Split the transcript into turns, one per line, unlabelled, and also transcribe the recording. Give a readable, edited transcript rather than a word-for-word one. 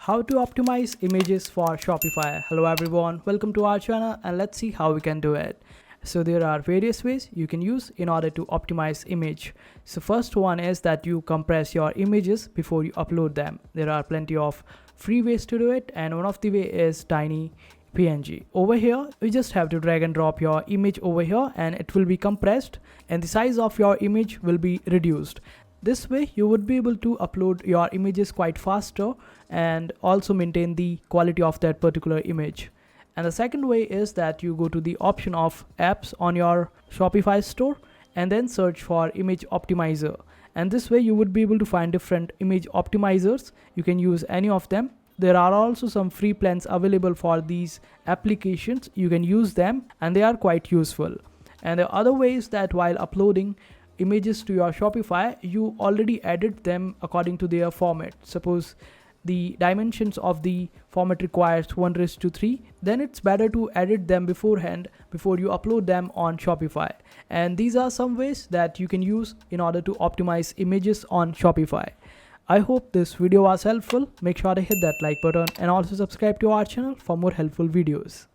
How to optimize images for Shopify. Hello everyone, welcome to our channel and let's see how we can do it. So there are various ways you can use in order to optimize image. So first one is that you compress your images before you upload them. There are plenty of free ways to do it, and one of the way is tiny PNG. Over here, you just have to drag and drop your image over here and it will be compressed and the size of your image will be reduced. This way you would be able to upload your images quite faster and also maintain the quality of that particular image. And the second way is that you go to the option of apps on your Shopify store and then search for image optimizer. And this way you would be able to find different image optimizers. You can use any of them. There are also some free plans available for these applications. You can use them and they are quite useful. And the other way is that while uploading images to your Shopify, you already edit them according to their format. Suppose the dimensions of the format requires 1:3, then it's better to edit them beforehand before you upload them on Shopify. And these are some ways that you can use in order to optimize images on Shopify. I hope this video was helpful. Make sure to hit that like button and also subscribe to our channel for more helpful videos.